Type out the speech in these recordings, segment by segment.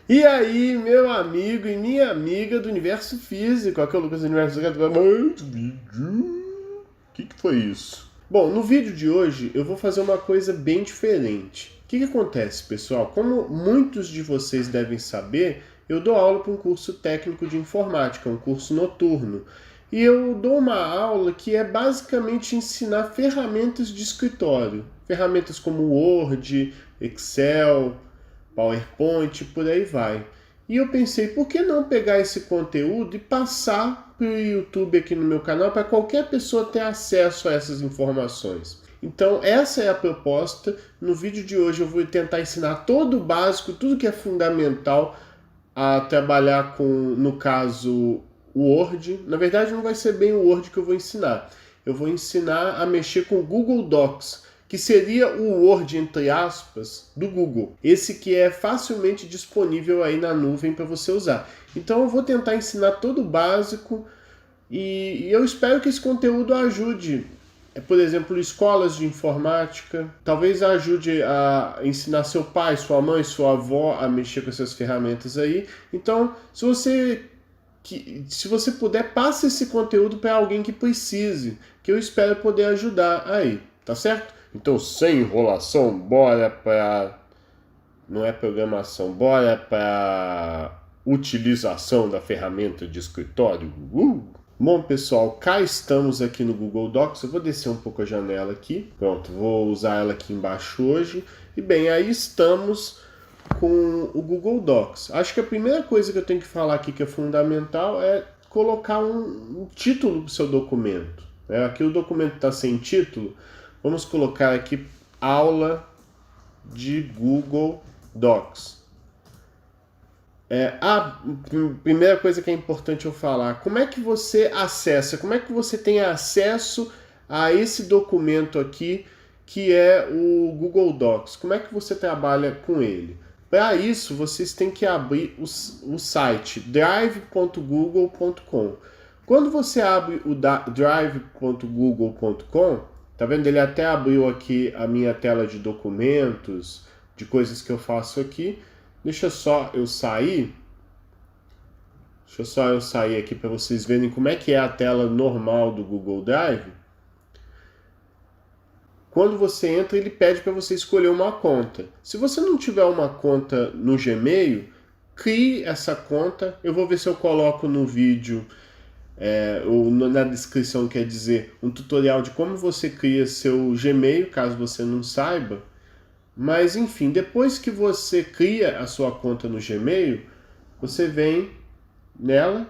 E aí, meu amigo e minha amiga do universo físico, aqui é o Lucas do Universo Físico. O que foi isso? Bom, no vídeo de hoje eu vou fazer uma coisa bem diferente. O que acontece, pessoal? Como muitos de vocês devem saber, eu dou aula para um curso técnico de informática, um curso noturno. E eu dou uma aula que é basicamente ensinar ferramentas de escritório. Ferramentas como Word, Excel, PowerPoint, por aí vai. E eu pensei, por que não pegar esse conteúdo e passar para o YouTube aqui no meu canal para qualquer pessoa ter acesso a essas informações? Então essa é a proposta. No vídeo de hoje eu vou tentar ensinar todo o básico, tudo que é fundamental a trabalhar com, no caso, o Word. Na verdade não vai ser bem o Word que eu vou ensinar. Eu vou ensinar a mexer com o Google Docs, que seria o Word, entre aspas, do Google. Esse que é facilmente disponível aí na nuvem para você usar. Então eu vou tentar ensinar todo o básico e eu espero que esse conteúdo ajude, por exemplo, escolas de informática. Talvez ajude a ensinar seu pai, sua mãe, sua avó a mexer com essas ferramentas aí. Então, se você puder, passe esse conteúdo para alguém que precise, que eu espero poder ajudar aí, tá certo? Então, sem enrolação, bora para... Não é programação, bora para utilização da ferramenta de escritório. Bom, pessoal, cá estamos aqui no Google Docs. Eu vou descer um pouco a janela aqui. Pronto, vou usar ela aqui embaixo hoje. E bem, aí estamos com o Google Docs. Acho que a primeira coisa que eu tenho que falar aqui que é fundamental é colocar um título para o seu documento. Aqui o documento está sem título. Vamos colocar aqui aula de Google Docs. A primeira coisa que é importante eu falar, como é que você acessa, como é que você tem acesso a esse documento aqui, que é o Google Docs? Como é que você trabalha com ele? Para isso, vocês têm que abrir o site drive.google.com. Quando você abre o drive.google.com, tá vendo? Ele até abriu aqui a minha tela de documentos, de coisas que eu faço aqui. Deixa só eu sair aqui para vocês verem como é que é a tela normal do Google Drive. Quando você entra, ele pede para você escolher uma conta. Se você não tiver uma conta no Gmail, crie essa conta. Eu vou ver se eu coloco no vídeo ou na descrição, quer dizer, um tutorial de como você cria seu Gmail, caso você não saiba. Mas enfim, depois que você cria a sua conta no Gmail, você vem nela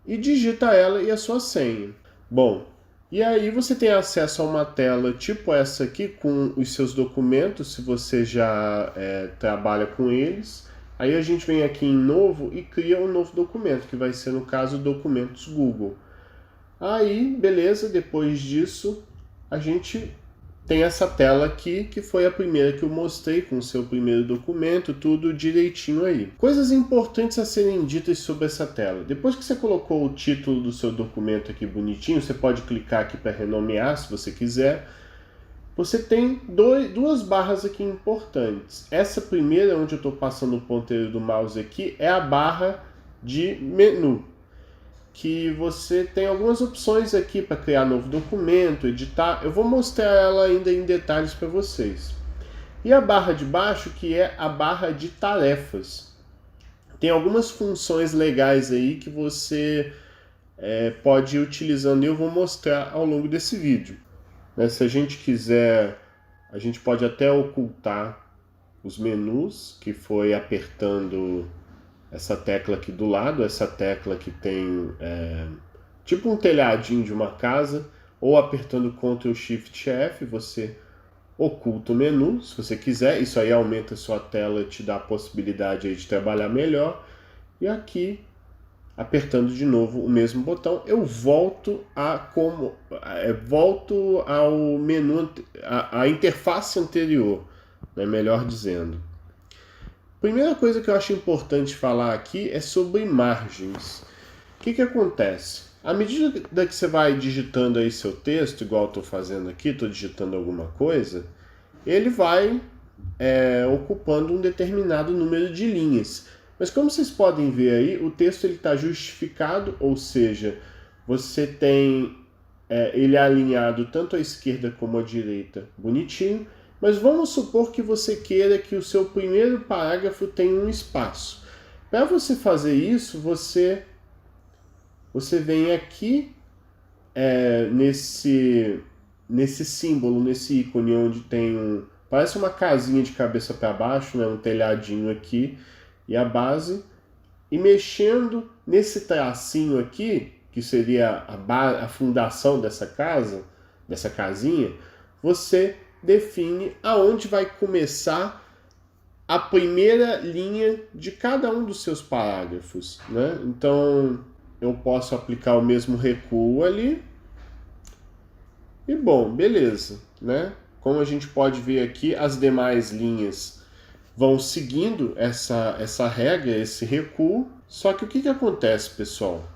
e digita ela e a sua senha. Bom, e aí você tem acesso a uma tela tipo essa aqui com os seus documentos, se você já trabalha com eles. Aí a gente vem aqui em novo e cria um novo documento, que vai ser no caso documentos Google. Aí, beleza, depois disso a gente tem essa tela aqui, que foi a primeira que eu mostrei com o seu primeiro documento, tudo direitinho aí. Coisas importantes a serem ditas sobre essa tela. Depois que você colocou o título do seu documento aqui bonitinho, você pode clicar aqui para renomear, se você quiser. Você tem duas barras aqui importantes. Essa primeira, onde eu estou passando o ponteiro do mouse aqui, é a barra de menu, que você tem algumas opções aqui para criar novo documento, editar. Eu vou mostrar ela ainda em detalhes para vocês. E a barra de baixo, que é a barra de tarefas. Tem algumas funções legais aí que você pode ir utilizando e eu vou mostrar ao longo desse vídeo. Se a gente quiser, a gente pode até ocultar os menus, que foi apertando essa tecla aqui do lado, essa tecla que tem tipo um telhadinho de uma casa, ou apertando Ctrl Shift F, você oculta o menu, se você quiser. Isso aí aumenta a sua tela, te dá a possibilidade aí de trabalhar melhor. E aqui, apertando de novo o mesmo botão, eu volto ao menu, a interface anterior, né, melhor dizendo. Primeira coisa que eu acho importante falar aqui é sobre margens. O que acontece? À medida que você vai digitando aí seu texto, igual eu estou fazendo aqui, estou digitando alguma coisa, ele vai ocupando um determinado número de linhas. Mas como vocês podem ver aí, o texto está justificado, ou seja, você tem ele alinhado tanto à esquerda como à direita, bonitinho. Mas vamos supor que você queira que o seu primeiro parágrafo tenha um espaço. Para você fazer isso, você vem aqui nesse símbolo, nesse ícone onde tem parece uma casinha de cabeça para baixo, né, um telhadinho aqui, e a base, e mexendo nesse tracinho aqui, que seria a fundação dessa casa, dessa casinha, você define aonde vai começar a primeira linha de cada um dos seus parágrafos, né? Então, eu posso aplicar o mesmo recuo ali. E bom, beleza, né? Como a gente pode ver aqui, as demais linhas vão seguindo essa regra, esse recuo. Só que o que acontece, pessoal?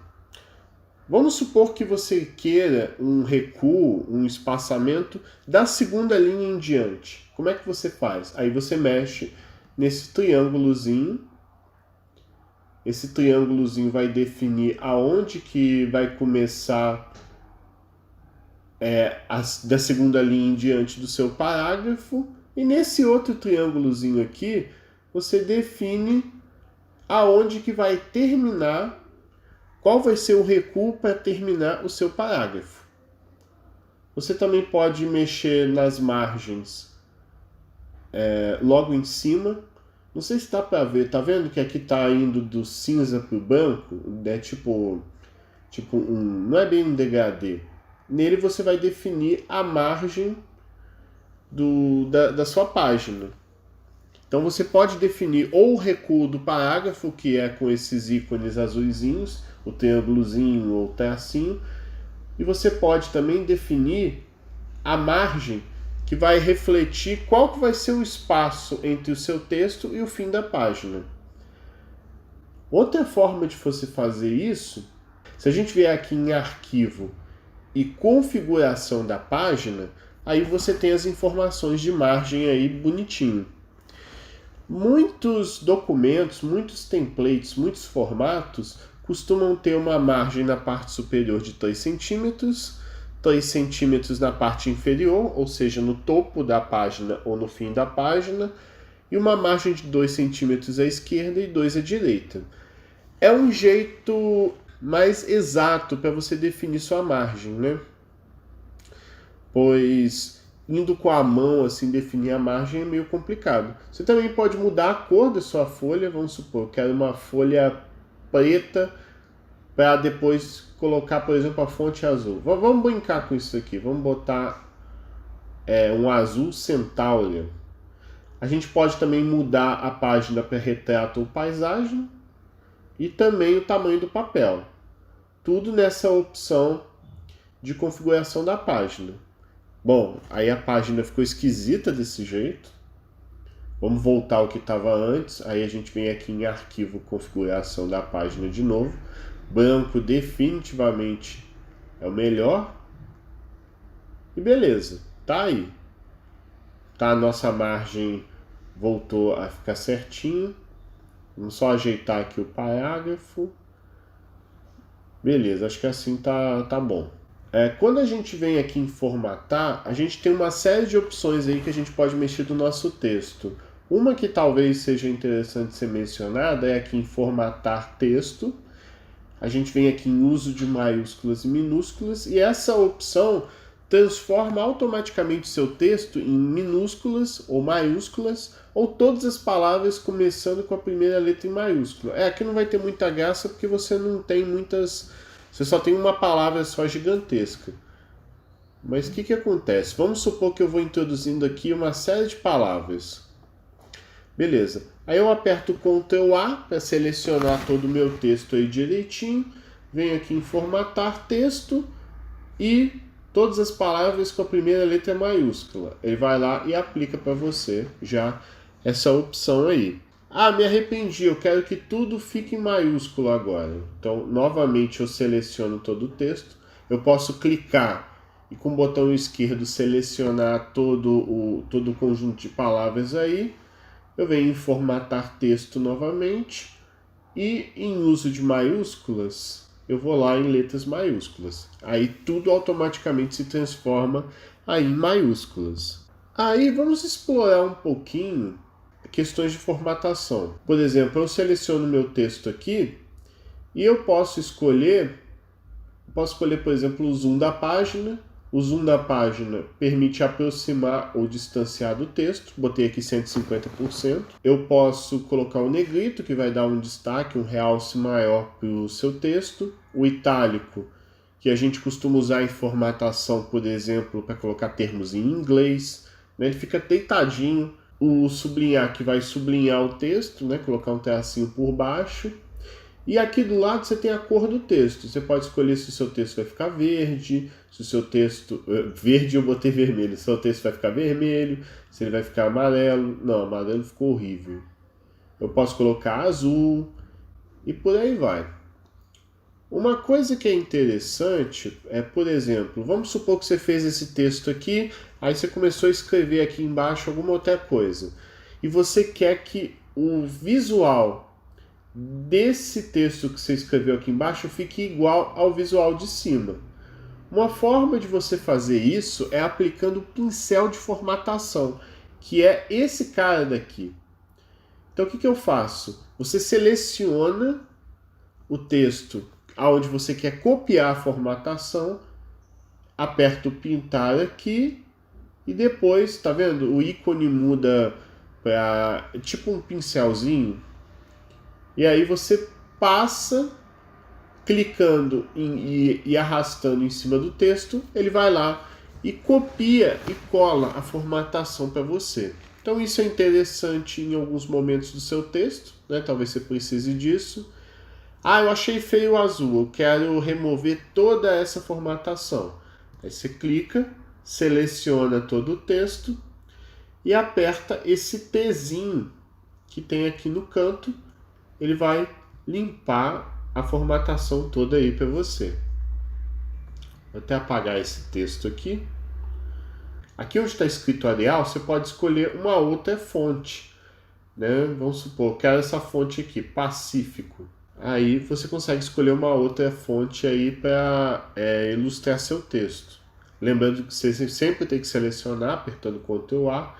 Vamos supor que você queira um recuo, um espaçamento da segunda linha em diante. Como é que você faz? Aí você mexe nesse triângulozinho. Esse triângulozinho vai definir aonde que vai começar da segunda linha em diante do seu parágrafo. E nesse outro triângulozinho aqui, você define aonde que vai terminar, qual vai ser o recuo para terminar o seu parágrafo. Você também pode mexer nas margens logo em cima. Não sei se dá para ver, tá vendo que aqui tá indo do cinza para o branco? É tipo não é bem um degradê. Nele você vai definir a margem da sua página. Então você pode definir ou o recuo do parágrafo, que é com esses ícones azuisinhos, o triângulozinho ou o tracinho, e você pode também definir a margem que vai refletir qual que vai ser o espaço entre o seu texto e o fim da página. Outra forma de você fazer isso, se a gente vier aqui em arquivo e configuração da página, aí você tem as informações de margem aí bonitinho. Muitos documentos, muitos templates, muitos formatos costumam ter uma margem na parte superior de 3 centímetros, 3 centímetros na parte inferior, ou seja, no topo da página ou no fim da página, e uma margem de 2 centímetros à esquerda e 2 à direita. É um jeito mais exato para você definir sua margem, né? Pois indo com a mão assim definir a margem é meio complicado. Você também pode mudar a cor da sua folha, vamos supor, eu quero uma folha preta para depois colocar, por exemplo, a fonte azul. Vamos brincar com isso aqui, vamos botar um azul centaurea. A gente pode também mudar a página para retrato ou paisagem e também o tamanho do papel. Tudo nessa opção de configuração da página. Bom, aí a página ficou esquisita desse jeito. Vamos voltar ao que estava antes. Aí a gente vem aqui em arquivo, configuração da página de novo. Branco definitivamente é o melhor. E beleza, tá aí. Tá, a nossa margem voltou a ficar certinho. Vamos só ajeitar aqui o parágrafo. Beleza, acho que assim tá bom. Quando a gente vem aqui em formatar, a gente tem uma série de opções aí que a gente pode mexer do nosso texto. Uma que talvez seja interessante ser mencionada é aqui em formatar texto. A gente vem aqui em uso de maiúsculas e minúsculas e essa opção transforma automaticamente o seu texto em minúsculas ou maiúsculas ou todas as palavras começando com a primeira letra em maiúscula. Aqui não vai ter muita graça porque você não tem muitas... Você só tem uma palavra só gigantesca. Mas o que acontece? Vamos supor que eu vou introduzindo aqui uma série de palavras. Beleza. Aí eu aperto Ctrl A para selecionar todo o meu texto aí direitinho. Venho aqui em formatar texto e todas as palavras com a primeira letra maiúscula. Ele vai lá e aplica para você já essa opção aí. Ah, me arrependi, eu quero que tudo fique em maiúsculo agora. Então, novamente, eu seleciono todo o texto. Eu posso clicar e com o botão esquerdo selecionar todo o conjunto de palavras aí. Eu venho em formatar texto novamente e em uso de maiúsculas, eu vou lá em letras maiúsculas. Aí tudo automaticamente se transforma aí em maiúsculas. Aí vamos explorar um pouquinho questões de formatação. Por exemplo, eu seleciono meu texto aqui e eu posso escolher, por exemplo, o zoom da página. O zoom da página permite aproximar ou distanciar do texto. Botei aqui 150%. Eu posso colocar o negrito, que vai dar um destaque, um realce maior para o seu texto. O itálico, que a gente costuma usar em formatação, por exemplo, para colocar termos em inglês. Ele fica deitadinho. O sublinhar, que vai sublinhar o texto, colocar um tracinho por baixo. E aqui do lado você tem a cor do texto. Você pode escolher se o seu texto vai ficar verde, se o seu texto... Verde eu botei vermelho. Se o seu texto vai ficar vermelho, se ele vai ficar amarelo. Não, amarelo ficou horrível. Eu posso colocar azul e por aí vai. Uma coisa que é interessante é, por exemplo, vamos supor que você fez esse texto aqui, aí você começou a escrever aqui embaixo alguma outra coisa. E você quer que o visual desse texto que você escreveu aqui embaixo fique igual ao visual de cima. Uma forma de você fazer isso é aplicando o pincel de formatação, que é esse cara daqui. Então o que eu faço? Você seleciona o texto aonde você quer copiar a formatação, aperta o pintar aqui e depois, tá vendo? O ícone muda para tipo um pincelzinho. E aí você passa clicando e arrastando em cima do texto, ele vai lá e copia e cola a formatação para você. Então isso é interessante em alguns momentos do seu texto, talvez você precise disso. Ah, eu achei feio o azul, eu quero remover toda essa formatação. Aí você clica, seleciona todo o texto e aperta esse Tzinho que tem aqui no canto. Ele vai limpar a formatação toda aí para você. Vou até apagar esse texto aqui. Aqui onde está escrito Arial, você pode escolher uma outra fonte. Vamos supor, quero essa fonte aqui, Pacífico. Aí você consegue escolher uma outra fonte aí para ilustrar seu texto. Lembrando que você sempre tem que selecionar, apertando Ctrl A.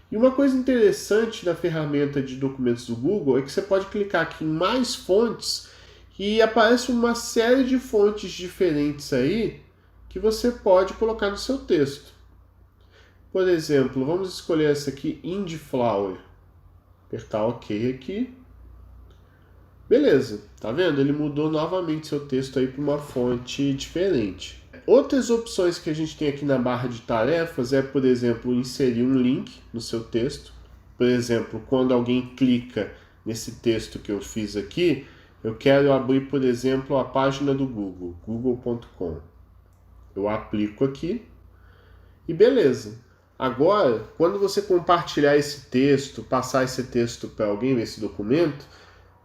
E uma coisa interessante da ferramenta de documentos do Google é que você pode clicar aqui em mais fontes e aparece uma série de fontes diferentes aí que você pode colocar no seu texto. Por exemplo, vamos escolher essa aqui, IndieFlower. Apertar OK aqui. Beleza, tá vendo? Ele mudou novamente seu texto aí para uma fonte diferente. Outras opções que a gente tem aqui na barra de tarefas é, por exemplo, inserir um link no seu texto. Por exemplo, quando alguém clica nesse texto que eu fiz aqui, eu quero abrir, por exemplo, a página do Google, google.com. Eu aplico aqui e beleza. Agora, quando você compartilhar esse texto, passar esse texto para alguém, esse documento,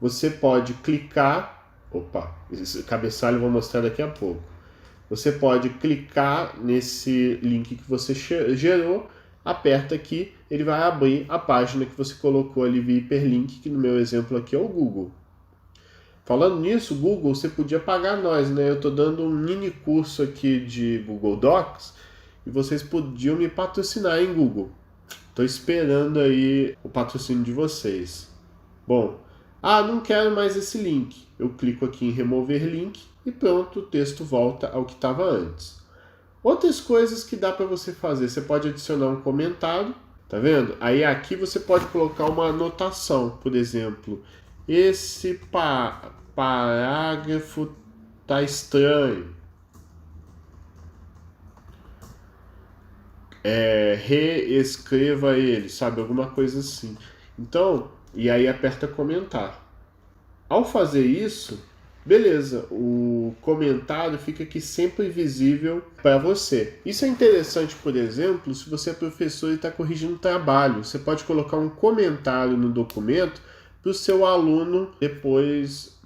você pode clicar... Opa, esse cabeçalho eu vou mostrar daqui a pouco. Você pode clicar nesse link que você gerou, aperta aqui, ele vai abrir a página que você colocou ali via hiperlink, que no meu exemplo aqui é o Google. Falando nisso, Google, você podia pagar nós, Eu estou dando um mini curso aqui de Google Docs e vocês podiam me patrocinar em Google. Estou esperando aí o patrocínio de vocês. Bom, não quero mais esse link. Eu clico aqui em remover link e pronto, o texto volta ao que estava antes. Outras coisas que dá para você fazer, você pode adicionar um comentário, tá vendo? Aí aqui você pode colocar uma anotação, por exemplo, esse parágrafo tá estranho. Reescreva ele, sabe? Alguma coisa assim. Então, e aí aperta comentar. Ao fazer isso, beleza, o comentário fica aqui sempre visível para você. Isso é interessante, por exemplo, se você é professor e está corrigindo trabalho. Você pode colocar um comentário no documento para o seu aluno depois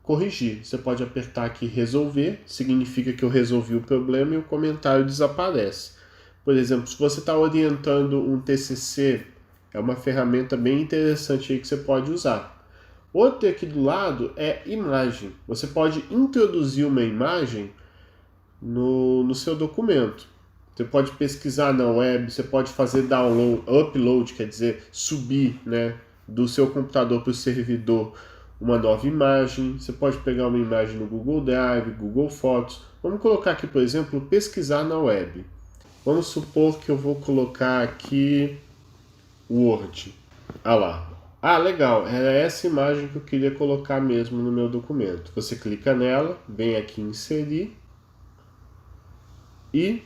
corrigir. Você pode apertar aqui resolver, significa que eu resolvi o problema e o comentário desaparece. Por exemplo, se você está orientando um TCC, é uma ferramenta bem interessante aí que você pode usar. Outro aqui do lado é imagem. Você pode introduzir uma imagem no seu documento. Você pode pesquisar na web, você pode fazer download, upload, quer dizer, subir, né, do seu computador para o servidor uma nova imagem. Você pode pegar uma imagem no Google Drive, Google Fotos. Vamos colocar aqui, por exemplo, pesquisar na web. Vamos supor que eu vou colocar aqui Word. Ah lá. Ah, legal, era essa imagem que eu queria colocar mesmo no meu documento. Você clica nela, vem aqui em inserir e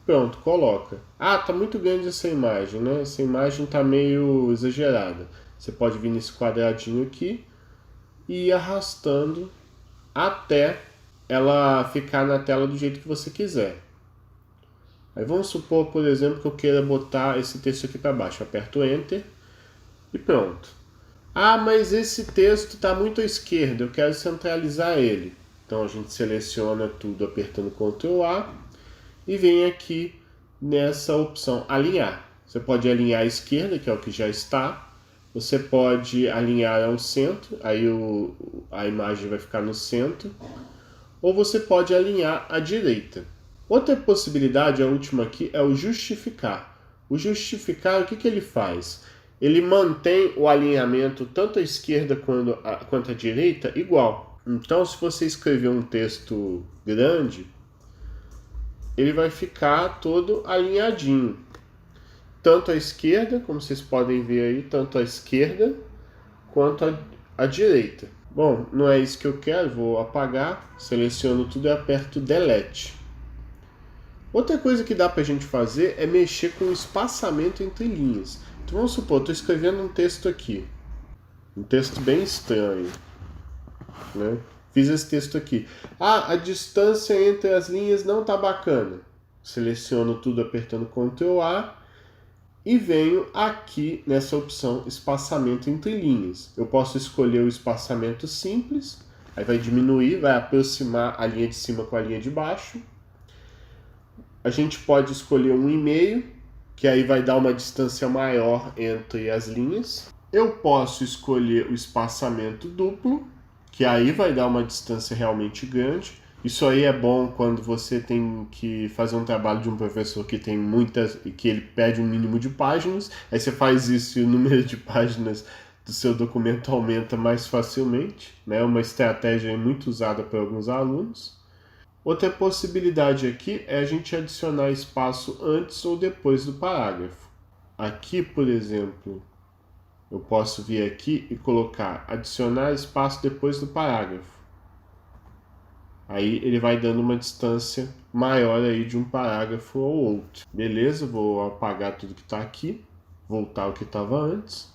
pronto, coloca. Ah, tá muito grande essa imagem, né? Essa imagem tá meio exagerada. Você pode vir nesse quadradinho aqui e ir arrastando até ela ficar na tela do jeito que você quiser. Aí vamos supor, por exemplo, que eu queira botar esse texto aqui para baixo. Eu aperto Enter e pronto. Ah, mas esse texto está muito à esquerda, eu quero centralizar ele. Então a gente seleciona tudo apertando Ctrl A e vem aqui nessa opção alinhar. Você pode alinhar à esquerda, que é o que já está. Você pode alinhar ao centro, aí a imagem vai ficar no centro. Ou você pode alinhar à direita. Outra possibilidade, a última aqui, é o justificar. O justificar, o que ele faz? Ele mantém o alinhamento tanto à esquerda quanto à direita igual. Então, se você escrever um texto grande, ele vai ficar todo alinhadinho. Tanto à esquerda, como vocês podem ver aí, tanto à esquerda quanto à direita. Bom, não é isso que eu quero, vou apagar, seleciono tudo e aperto Delete. Outra coisa que dá pra gente fazer é mexer com o espaçamento entre linhas. Então vamos supor, estou escrevendo um texto aqui. Um texto bem estranho, né? Fiz esse texto aqui. Ah, a distância entre as linhas não tá bacana. Seleciono tudo apertando Ctrl A e venho aqui nessa opção espaçamento entre linhas. Eu posso escolher o espaçamento simples, aí vai diminuir, vai aproximar a linha de cima com a linha de baixo. A gente pode escolher 1,5, que aí vai dar uma distância maior entre as linhas. Eu posso escolher o espaçamento duplo, que aí vai dar uma distância realmente grande. Isso aí é bom quando você tem que fazer um trabalho de um professor que tem muitas, que ele pede um mínimo de páginas. Aí você faz isso e o número de páginas do seu documento aumenta mais facilmente, né? Uma estratégia muito usada por alguns alunos. Outra possibilidade aqui é a gente adicionar espaço antes ou depois do parágrafo. Aqui, por exemplo, eu posso vir aqui e colocar adicionar espaço depois do parágrafo. Aí ele vai dando uma distância maior aí de um parágrafo ou outro. Beleza, vou apagar tudo que está aqui, voltar ao que estava antes.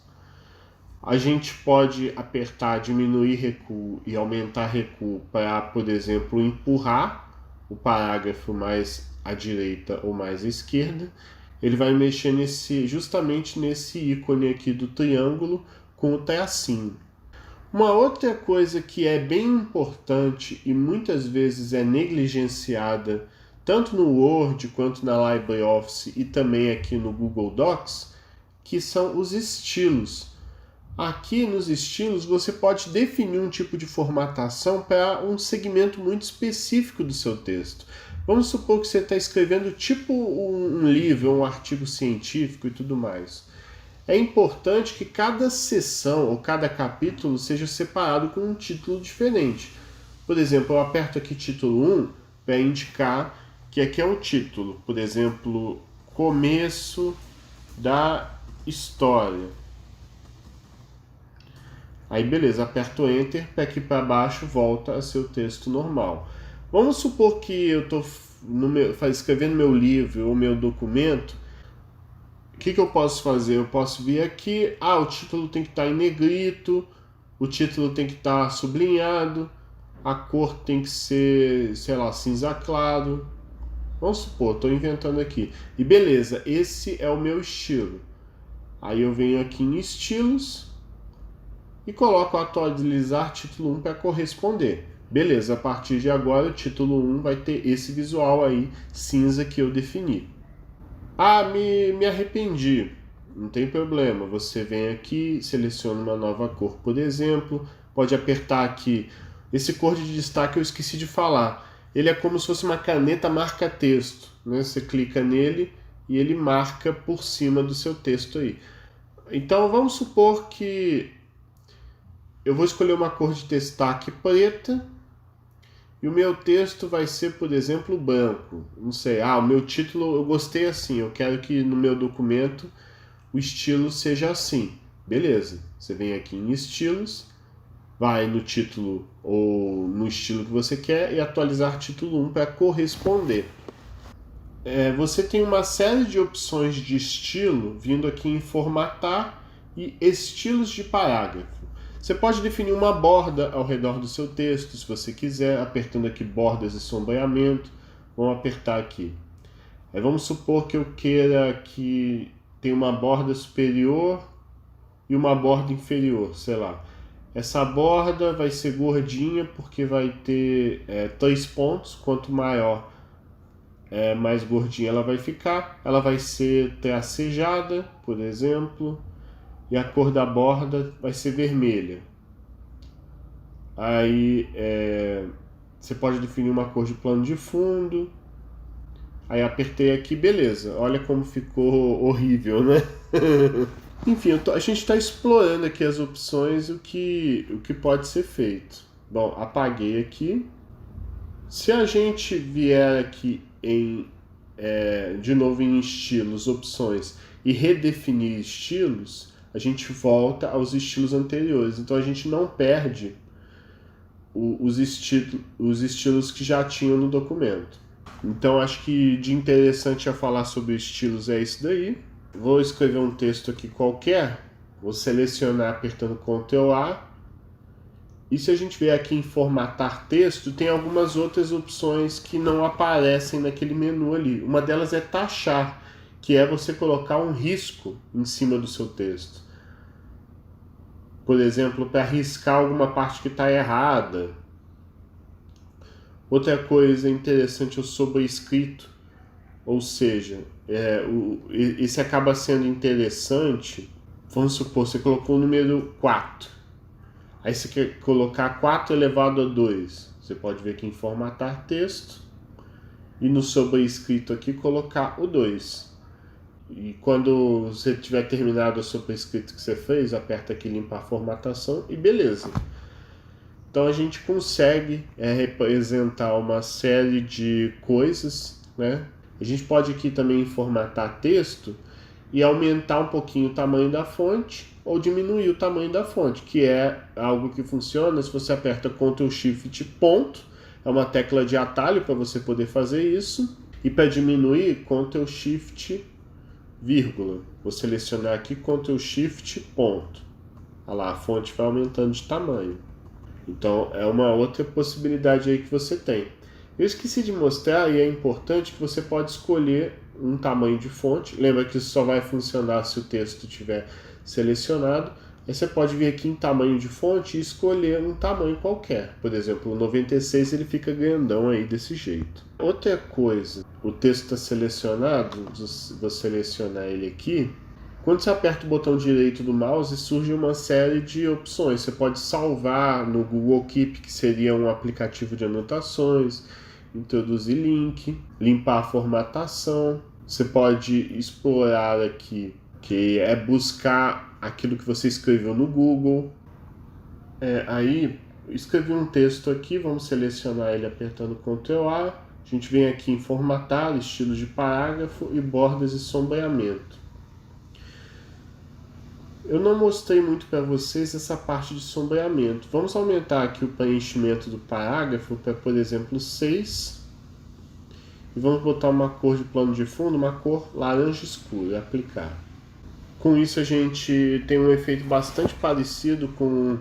A gente pode apertar diminuir recuo e aumentar recuo para, por exemplo, empurrar o parágrafo mais à direita ou mais à esquerda. Ele vai mexer justamente nesse ícone aqui do triângulo com o tracinho. Uma outra coisa que é bem importante e muitas vezes é negligenciada, tanto no Word quanto na LibreOffice e também aqui no Google Docs, que são os estilos. Aqui nos estilos você pode definir um tipo de formatação para um segmento muito específico do seu texto. Vamos supor que você está escrevendo tipo um livro, um artigo científico e tudo mais. É importante que cada seção ou cada capítulo seja separado com um título diferente. Por exemplo, eu aperto aqui título 1 para indicar que aqui é o título. Por exemplo, começo da história. Aí beleza, aperto Enter, para aqui para baixo volta a ser o texto normal. Vamos supor que eu estou escrevendo meu livro ou meu documento. O que eu posso fazer? Eu posso vir aqui, o título tem que estar em negrito, o título tem que estar sublinhado, a cor tem que ser, sei lá, cinza claro. Vamos supor, estou inventando aqui. E beleza, esse é o meu estilo. Aí eu venho aqui em estilos, e coloco atualizar título 1 para corresponder. Beleza, a partir de agora o título 1 vai ter esse visual aí cinza que eu defini. Ah, me arrependi. Não tem problema, você vem aqui, seleciona uma nova cor, por exemplo, pode apertar aqui. Esse cor de destaque eu esqueci de falar. Ele é como se fosse uma caneta marca-texto, né? Você clica nele e ele marca por cima do seu texto aí. Então vamos supor que eu vou escolher uma cor de destaque preta e o meu texto vai ser, por exemplo, branco. Não sei, o meu título eu gostei assim, eu quero que no meu documento o estilo seja assim. Beleza, você vem aqui em estilos, vai no título ou no estilo que você quer e atualizar título 1 para corresponder. Você tem uma série de opções de estilo vindo aqui em formatar e estilos de parágrafo. Você pode definir uma borda ao redor do seu texto, se você quiser, apertando aqui bordas e sombreamento. Vamos apertar aqui. Vamos supor que eu queira que tenha uma borda superior e uma borda inferior, sei lá. Essa borda vai ser gordinha porque vai ter 3 pontos, quanto maior mais gordinha ela vai ficar. Ela vai ser tracejada, por exemplo, e a cor da borda vai ser vermelha. Aí você pode definir uma cor de plano de fundo. Aí apertei aqui, beleza. Olha como ficou horrível, né? Enfim, a gente está explorando aqui as opções, o que pode ser feito. Bom, apaguei aqui. Se a gente vier aqui de novo em estilos, opções, e redefinir estilos, a gente volta aos estilos anteriores. Então a gente não perde os estilos que já tinham no documento. Então acho que de interessante a falar sobre estilos é isso daí. Vou escrever um texto aqui qualquer, vou selecionar apertando Ctrl A. E se a gente vier aqui em formatar texto, tem algumas outras opções que não aparecem naquele menu ali. Uma delas é taxar, que é você colocar um risco em cima do seu texto. Por exemplo, para riscar alguma parte que está errada. Outra coisa interessante é o sobrescrito, ou seja, esse acaba sendo interessante. Vamos supor, você colocou o número 4. Aí você quer colocar 4 elevado a 2. Você pode ver aqui em formatar texto. E no sobrescrito aqui colocar o 2. E quando você tiver terminado o sobrescrito que você fez, aperta aqui limpar a formatação e beleza. Então a gente consegue representar uma série de coisas, né? A gente pode aqui também formatar texto e aumentar um pouquinho o tamanho da fonte ou diminuir o tamanho da fonte, que é algo que funciona se você aperta Ctrl Shift ponto, é uma tecla de atalho para você poder fazer isso, e para diminuir, Ctrl Shift vírgula. Vou selecionar aqui Ctrl Shift ponto. Olha lá, a fonte vai aumentando de tamanho. Então é uma outra possibilidade aí que você tem. Eu esqueci de mostrar, e é importante, que você pode escolher um tamanho de fonte. Lembra que isso só vai funcionar se o texto estiver selecionado. Aí você pode vir aqui em tamanho de fonte e escolher um tamanho qualquer. Por exemplo, o 96 ele fica grandão aí desse jeito. Outra coisa, o texto está selecionado, vou selecionar ele aqui. Quando você aperta o botão direito do mouse, surge uma série de opções. Você pode salvar no Google Keep, que seria um aplicativo de anotações, introduzir link, limpar a formatação. Você pode explorar aqui, que é buscar aquilo que você escreveu no Google. Aí, escrevi um texto aqui, vamos selecionar ele apertando Ctrl A. A gente vem aqui em formatar, estilos de parágrafo e bordas e sombreamento. Eu não mostrei muito para vocês essa parte de sombreamento. Vamos aumentar aqui o preenchimento do parágrafo para, por exemplo, 6. E vamos botar uma cor de plano de fundo, uma cor laranja escuro, e aplicar. Com isso a gente tem um efeito bastante parecido com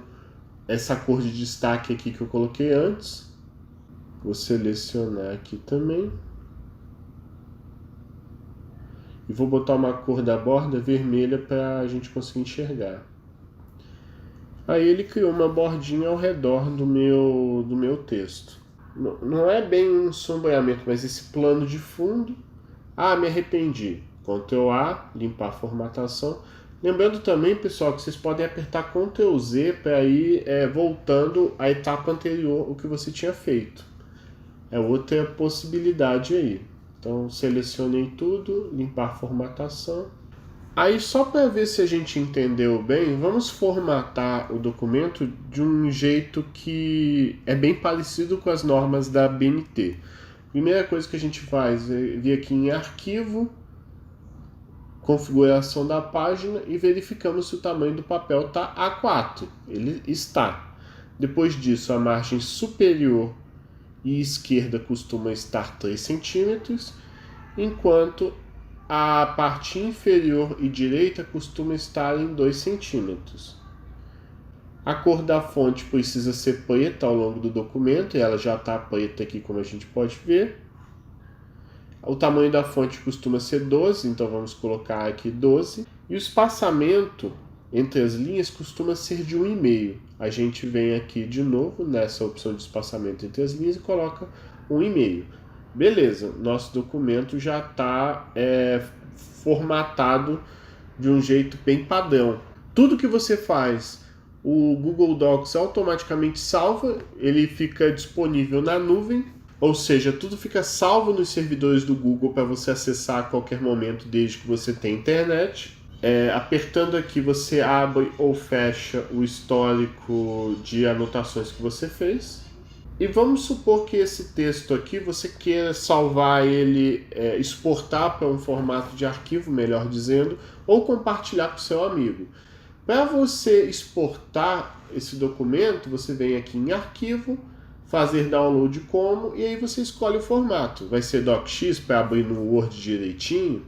essa cor de destaque aqui que eu coloquei antes. Vou selecionar aqui também. E vou botar uma cor da borda vermelha para a gente conseguir enxergar. Aí ele criou uma bordinha ao redor do meu texto. Não é bem um sombreamento, mas esse plano de fundo. Me arrependi. Ctrl A, limpar a formatação. Lembrando também, pessoal, que vocês podem apertar Ctrl Z para ir voltando à etapa anterior, o que você tinha feito. É outra possibilidade aí. Então, selecionei tudo, limpar a formatação. Aí, só para ver se a gente entendeu bem, vamos formatar o documento de um jeito que é bem parecido com as normas da BNT. Primeira coisa que a gente faz é vir aqui em Arquivo, Configuração da página e verificamos se o tamanho do papel está A4. Ele está. Depois disso, a margem superior e esquerda costuma estar 3 centímetros, enquanto a parte inferior e direita costuma estar em 2 centímetros. A cor da fonte precisa ser preta ao longo do documento, e ela já está preta aqui, como a gente pode ver. O tamanho da fonte costuma ser 12, então vamos colocar aqui 12. E o espaçamento entre as linhas costuma ser de 1,5. A gente vem aqui de novo nessa opção de espaçamento entre as linhas e coloca 1,5. Beleza, nosso documento já está formatado de um jeito bem padrão. Tudo que você faz, o Google Docs automaticamente salva, ele fica disponível na nuvem, ou seja, tudo fica salvo nos servidores do Google para você acessar a qualquer momento, desde que você tenha internet. Apertando aqui, você abre ou fecha o histórico de anotações que você fez. E vamos supor que esse texto aqui você queira salvar ele, exportar para um formato de arquivo, melhor dizendo, ou compartilhar com o seu amigo. Para você exportar esse documento, você vem aqui em Arquivo, fazer download como, e aí você escolhe o formato. Vai ser DocX para abrir no Word direitinho,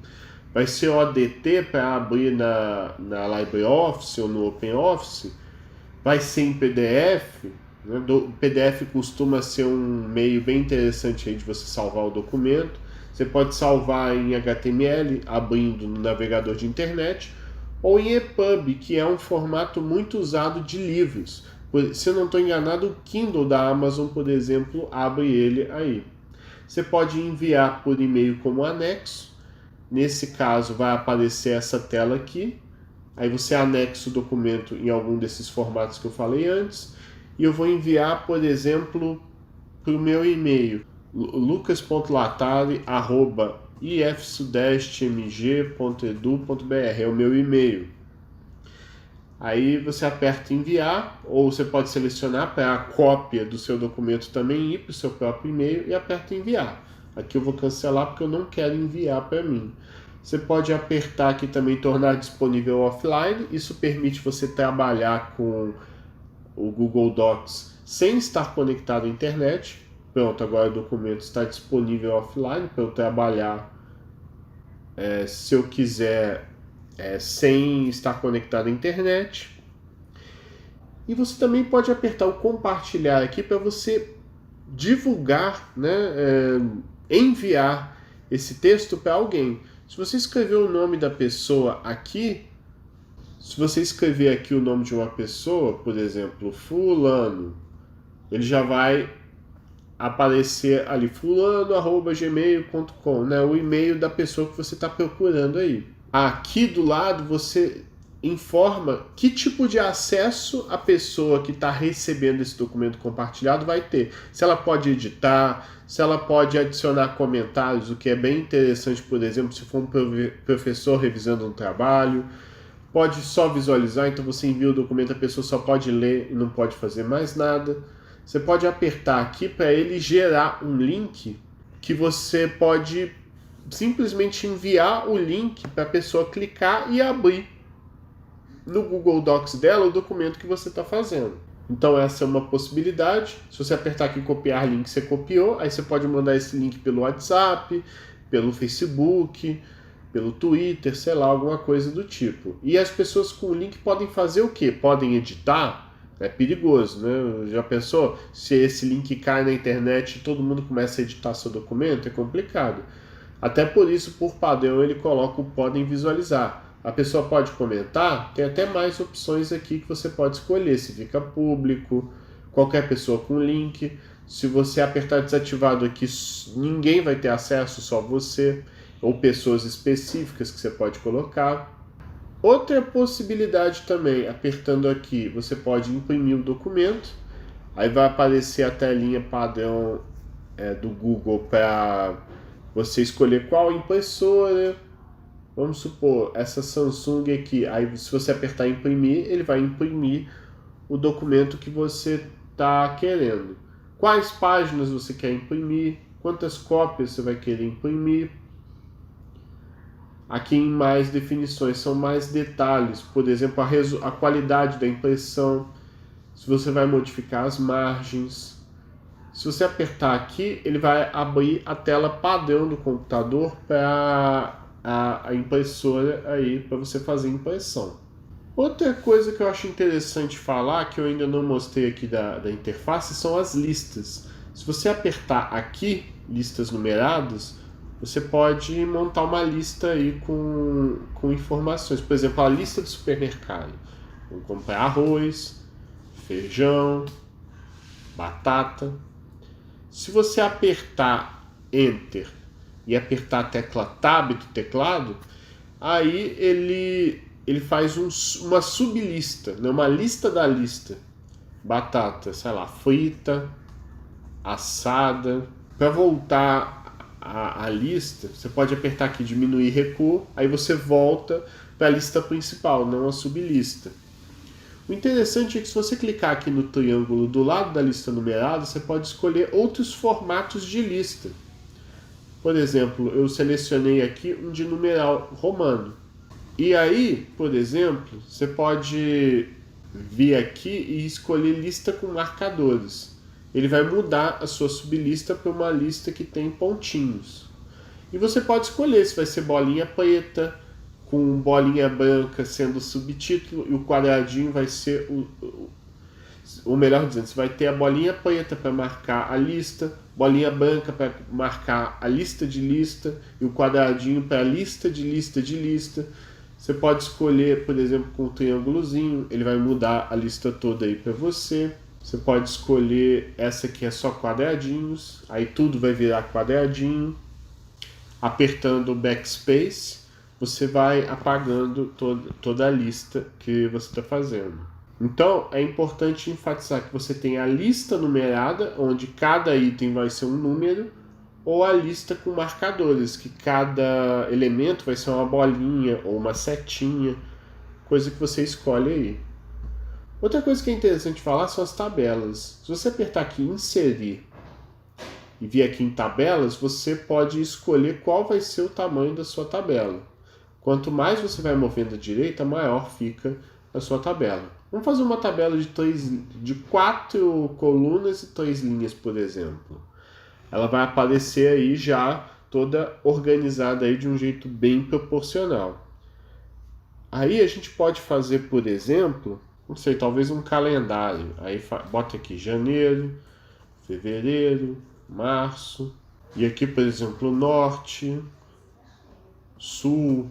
vai ser ODT para abrir na LibreOffice ou no OpenOffice, vai ser em PDF. O PDF costuma ser um meio bem interessante aí de você salvar o documento. Você pode salvar em HTML, abrindo no navegador de internet, ou em EPUB, que é um formato muito usado de livros. Se eu não estou enganado, o Kindle da Amazon, por exemplo, abre ele aí. Você pode enviar por e-mail como anexo. Nesse caso, vai aparecer essa tela aqui. Aí você anexa o documento em algum desses formatos que eu falei antes. E eu vou enviar, por exemplo, para o meu e-mail, lucas.latari@ifsudestmg.edu.br, é o meu e-mail. Aí você aperta enviar, ou você pode selecionar para a cópia do seu documento também ir para o seu próprio e-mail e aperta enviar. Aqui eu vou cancelar porque eu não quero enviar para mim. Você pode apertar aqui também tornar disponível offline, isso permite você trabalhar com o Google Docs sem estar conectado à internet. Pronto, agora o documento está disponível offline para eu trabalhar, se eu quiser, sem estar conectado à internet. E você também pode apertar o compartilhar aqui para você divulgar, enviar esse texto para alguém. Se você escrever o nome da pessoa aqui, se você escrever aqui o nome de uma pessoa, por exemplo, fulano, ele já vai aparecer ali, fulano@gmail.com, o e-mail da pessoa que você está procurando aí. Aqui do lado você informa que tipo de acesso a pessoa que está recebendo esse documento compartilhado vai ter. Se ela pode editar, se ela pode adicionar comentários, o que é bem interessante, por exemplo, se for um professor revisando um trabalho. Pode só visualizar, então você envia o documento, a pessoa só pode ler e não pode fazer mais nada. Você pode apertar aqui para ele gerar um link que você pode simplesmente enviar o link para a pessoa clicar e abrir no Google Docs dela o documento que você está fazendo. Então essa é uma possibilidade. Se você apertar aqui em copiar link, você copiou, aí você pode mandar esse link pelo WhatsApp, pelo Facebook, pelo Twitter, sei lá, alguma coisa do tipo. E as pessoas com o link podem fazer o quê? Podem editar? É perigoso, né? Já pensou? Se esse link cai na internet e todo mundo começa a editar seu documento, é complicado. Até por isso, por padrão, ele coloca o podem visualizar. a pessoa pode comentar, tem até mais opções aqui que você pode escolher, se fica público, qualquer pessoa com link. Se você apertar desativado aqui, ninguém vai ter acesso, só você, ou pessoas específicas que você pode colocar. Outra possibilidade também, apertando aqui, você pode imprimir o documento, aí vai aparecer a telinha padrão do Google para você escolher qual impressora. Vamos supor, essa Samsung aqui, aí se você apertar imprimir, ele vai imprimir o documento que você está querendo. Quais páginas você quer imprimir, quantas cópias você vai querer imprimir. Aqui em mais definições são mais detalhes, por exemplo, a qualidade da impressão, se você vai modificar as margens. Se você apertar aqui, ele vai abrir a tela padrão do computador para a impressora aí, para você fazer impressão. Outra coisa que eu acho interessante falar, que eu ainda não mostrei aqui da interface, são as listas. Se você apertar aqui, listas numeradas, você pode montar uma lista aí com informações. Por exemplo, a lista do supermercado. Vamos comprar arroz, feijão, batata. Se você apertar Enter e apertar a tecla Tab do teclado, aí ele faz uma sublista, né? Uma lista da lista. Batata, sei lá, frita, assada. Para voltar a lista, você pode apertar aqui diminuir recuo, aí você volta para a lista principal, não a sublista. O interessante é que se você clicar aqui no triângulo do lado da lista numerada, você pode escolher outros formatos de lista. Por exemplo, eu selecionei aqui um de numeral romano. E aí, por exemplo, você pode vir aqui e escolher lista com marcadores. Ele vai mudar a sua sublista para uma lista que tem pontinhos. E você pode escolher se vai ser bolinha preta, com bolinha branca sendo o subtítulo, e o quadradinho vai ser ou melhor dizendo, você vai ter a bolinha preta para marcar a lista, bolinha branca para marcar a lista de lista, e o quadradinho para a lista de lista de lista. Você pode escolher, por exemplo, com o triângulozinho, ele vai mudar a lista toda aí para você. Você pode escolher essa aqui é só quadradinhos, aí tudo vai virar quadradinho. Apertando o backspace, você vai apagando toda a lista que você está fazendo. Então, é importante enfatizar que você tem a lista numerada, onde cada item vai ser um número, ou a lista com marcadores, que cada elemento vai ser uma bolinha ou uma setinha, coisa que você escolhe aí. Outra coisa que é interessante falar são as tabelas. Se você apertar aqui em inserir e vir aqui em tabelas, você pode escolher qual vai ser o tamanho da sua tabela. Quanto mais você vai movendo à direita, maior fica a sua tabela. Vamos fazer uma tabela de 4 colunas e 3 linhas, por exemplo. Ela vai aparecer aí já toda organizada aí de um jeito bem proporcional. Aí a gente pode fazer, por exemplo, não sei, talvez um calendário. Aí bota aqui janeiro, fevereiro, março. E aqui, por exemplo, norte, sul,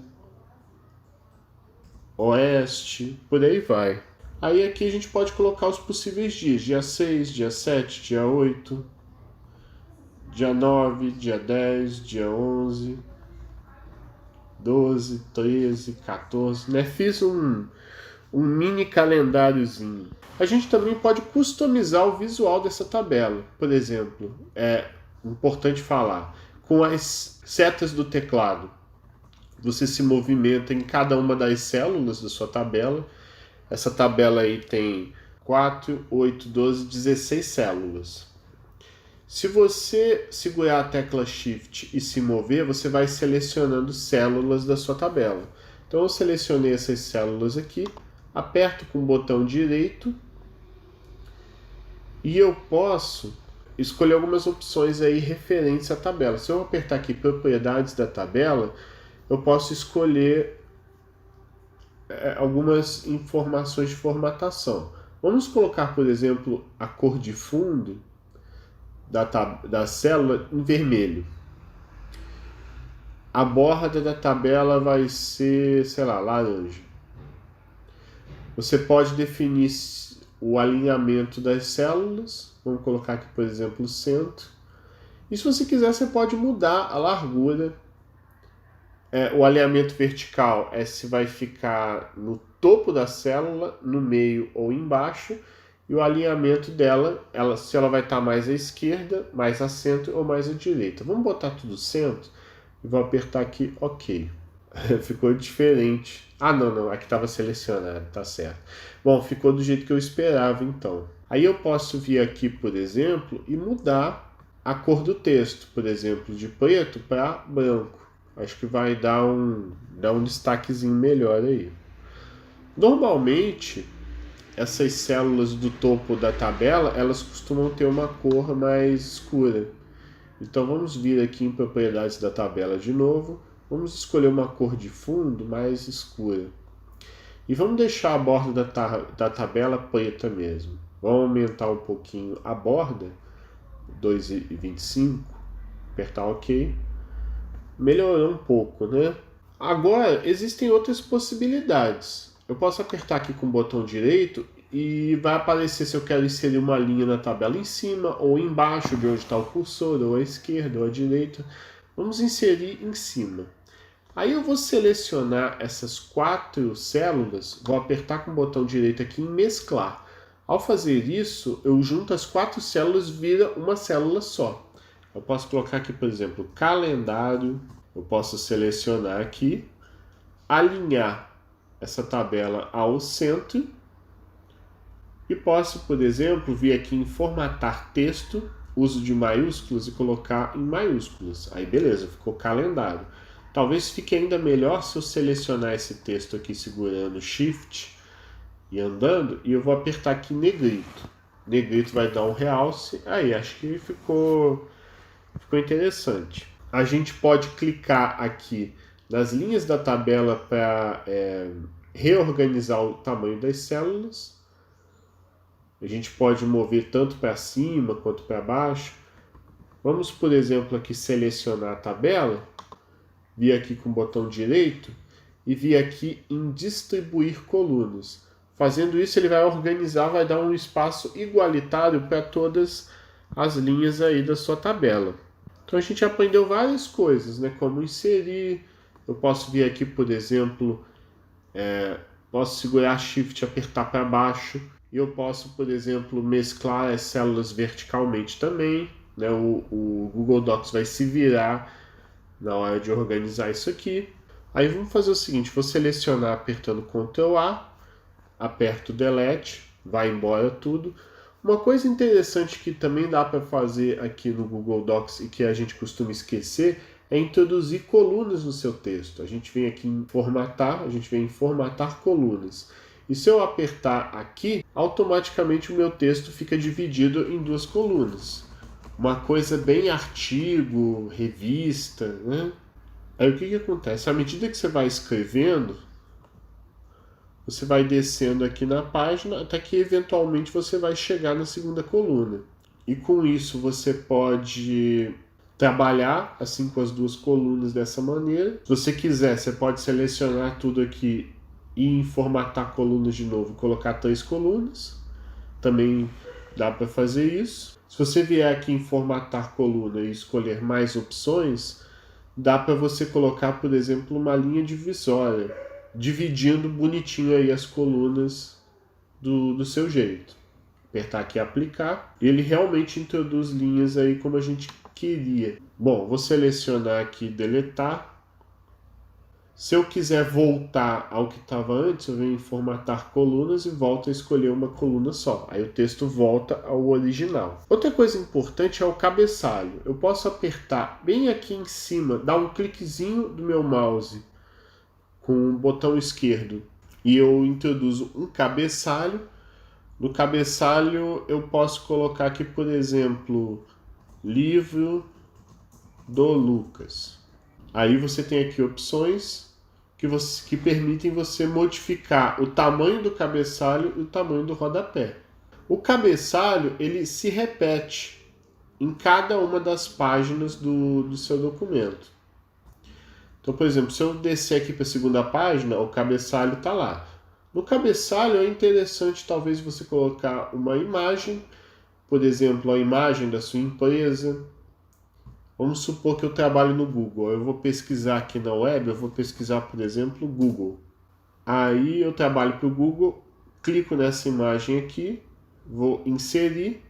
oeste, por aí vai. Aí aqui a gente pode colocar os possíveis dias. Dia 6, dia 7, dia 8, dia 9, dia 10, dia 11, 12, 13, 14. Né? Fiz um mini calendáriozinho. A gente também pode customizar o visual dessa tabela. Por exemplo, é importante falar, com as setas do teclado, você se movimenta em cada uma das células da sua tabela. Essa tabela aí tem 4, 8, 12, 16 células. Se você segurar a tecla Shift e se mover, você vai selecionando células da sua tabela. Então eu selecionei essas células aqui, aperto com o botão direito e eu posso escolher algumas opções aí referentes à tabela. Se eu apertar aqui propriedades da tabela, eu posso escolher algumas informações de formatação. Vamos colocar, por exemplo, a cor de fundo da célula em vermelho. A borda da tabela vai ser, sei lá, laranja. Você pode definir o alinhamento das células. Vamos colocar aqui, por exemplo, o centro. E se você quiser, você pode mudar a largura. O alinhamento vertical é se vai ficar no topo da célula, no meio ou embaixo. E o alinhamento dela, se ela vai estar mais à esquerda, mais a centro ou mais à direita. Vamos botar tudo centro e vou apertar aqui OK. Ficou diferente. Ah, não, aqui estava selecionado, tá certo. Bom, ficou do jeito que eu esperava então. Aí eu posso vir aqui, por exemplo, e mudar a cor do texto, por exemplo, de preto para branco. Acho que vai dar um destaquezinho melhor aí. Normalmente, essas células do topo da tabela, elas costumam ter uma cor mais escura. Então vamos vir aqui em propriedades da tabela de novo. Vamos escolher uma cor de fundo mais escura. E vamos deixar a borda da tabela preta mesmo. Vamos aumentar um pouquinho a borda, 2,25, apertar OK. Melhorou um pouco, né? Agora, existem outras possibilidades. Eu posso apertar aqui com o botão direito e vai aparecer se eu quero inserir uma linha na tabela em cima ou embaixo de onde está o cursor, ou à esquerda ou à direita. Vamos inserir em cima. Aí eu vou selecionar essas 4 células, vou apertar com o botão direito aqui em mesclar. Ao fazer isso, eu junto as 4 células, vira uma célula só. Eu posso colocar aqui, por exemplo, calendário. Eu posso selecionar aqui, alinhar essa tabela ao centro. E posso, por exemplo, vir aqui em formatar texto, uso de maiúsculas e colocar em maiúsculas. Aí beleza, ficou calendário. Talvez fique ainda melhor se eu selecionar esse texto aqui segurando Shift e andando, e eu vou apertar aqui negrito. Negrito vai dar um realce. Aí, acho que ficou interessante. A gente pode clicar aqui nas linhas da tabela para reorganizar o tamanho das células. A gente pode mover tanto para cima quanto para baixo. Vamos, por exemplo, aqui selecionar a tabela, vir aqui com o botão direito e vir aqui em distribuir colunas. Fazendo isso, ele vai organizar, vai dar um espaço igualitário para todas as linhas aí da sua tabela. Então a gente aprendeu várias coisas, né? Como inserir. Eu posso vir aqui, por exemplo, posso segurar Shift e apertar para baixo. E eu posso, por exemplo, mesclar as células verticalmente também, né? O Google Docs vai se virar na hora de organizar isso aqui. Aí vamos fazer o seguinte, vou selecionar apertando Ctrl A, aperto Delete, vai embora tudo. Uma coisa interessante que também dá para fazer aqui no Google Docs e que a gente costuma esquecer é introduzir colunas no seu texto. A gente vem aqui em formatar, a gente vem em formatar colunas. E se eu apertar aqui, automaticamente o meu texto fica dividido em 2 colunas. Uma coisa bem artigo, revista, né? Aí o que acontece? À medida que você vai escrevendo, você vai descendo aqui na página até que eventualmente você vai chegar na segunda coluna. E com isso você pode trabalhar assim com as 2 colunas dessa maneira. Se você quiser, você pode selecionar tudo aqui e formatar colunas de novo, colocar 3 colunas. Também dá para fazer isso. Se você vier aqui em formatar coluna e escolher mais opções, dá para você colocar, por exemplo, uma linha divisória, dividindo bonitinho aí as colunas do seu jeito. Apertar aqui aplicar, e ele realmente introduz linhas aí como a gente queria. Bom, vou selecionar aqui deletar. Se eu quiser voltar ao que estava antes, eu venho em formatar colunas e volto a escolher uma coluna só. Aí o texto volta ao original. Outra coisa importante é o cabeçalho. Eu posso apertar bem aqui em cima, dar um cliquezinho do meu mouse com o botão esquerdo e eu introduzo um cabeçalho. No cabeçalho eu posso colocar aqui, por exemplo, livro do Lucas. Aí você tem aqui opções que permitem você modificar o tamanho do cabeçalho e o tamanho do rodapé. O cabeçalho ele se repete em cada uma das páginas do seu documento. Então, por exemplo, se eu descer aqui para a segunda página, o cabeçalho está lá. No cabeçalho é interessante talvez você colocar uma imagem, por exemplo, a imagem da sua empresa. Vamos supor que eu trabalho no Google. Eu vou pesquisar aqui na web, eu vou pesquisar, por exemplo, Google. Aí eu trabalho para o Google, clico nessa imagem aqui, vou inserir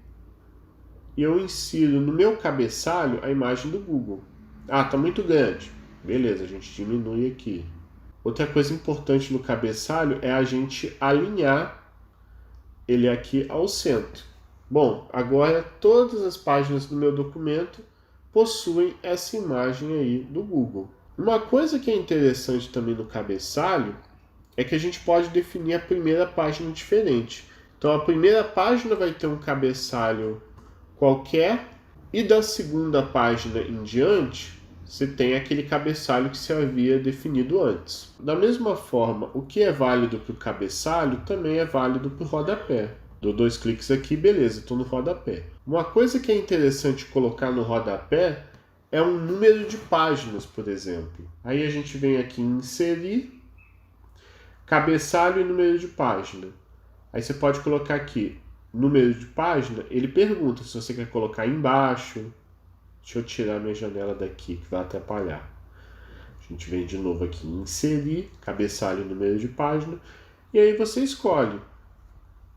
e eu insiro no meu cabeçalho a imagem do Google. Ah, está muito grande. Beleza, a gente diminui aqui. Outra coisa importante no cabeçalho é a gente alinhar ele aqui ao centro. Bom, agora todas as páginas do meu documento possuem essa imagem aí do Google. Uma coisa que é interessante também no cabeçalho é que a gente pode definir a primeira página diferente. Então a primeira página vai ter um cabeçalho qualquer e da segunda página em diante você tem aquele cabeçalho que você havia definido antes. Da mesma forma, o que é válido para o cabeçalho também é válido para o rodapé. Dou 2 cliques aqui, beleza, estou no rodapé. Uma coisa que é interessante colocar no rodapé é um número de páginas, por exemplo. Aí a gente vem aqui em inserir, cabeçalho e número de página. Aí você pode colocar aqui número de página, ele pergunta se você quer colocar embaixo. Deixa eu tirar minha janela daqui, que vai atrapalhar. A gente vem de novo aqui em inserir, cabeçalho e número de página. E aí você escolhe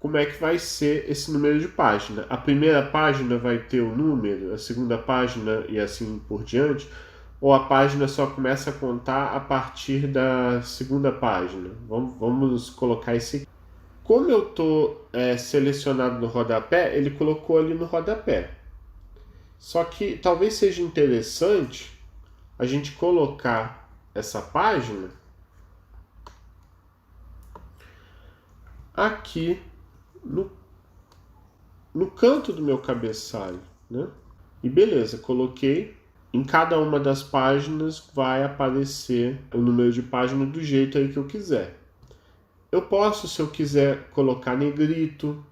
como é que vai ser esse número de página. A primeira página vai ter o número, a segunda página e assim por diante. Ou a página só começa a contar a partir da segunda página. Vamos colocar esse aqui. Como eu estou selecionado no rodapé, ele colocou ali no rodapé. Só que talvez seja interessante a gente colocar essa página aqui no canto do meu cabeçalho, né? E beleza, coloquei. Em cada uma das páginas vai aparecer o número de página do jeito aí que eu quiser. Eu posso, se eu quiser, colocar negrito.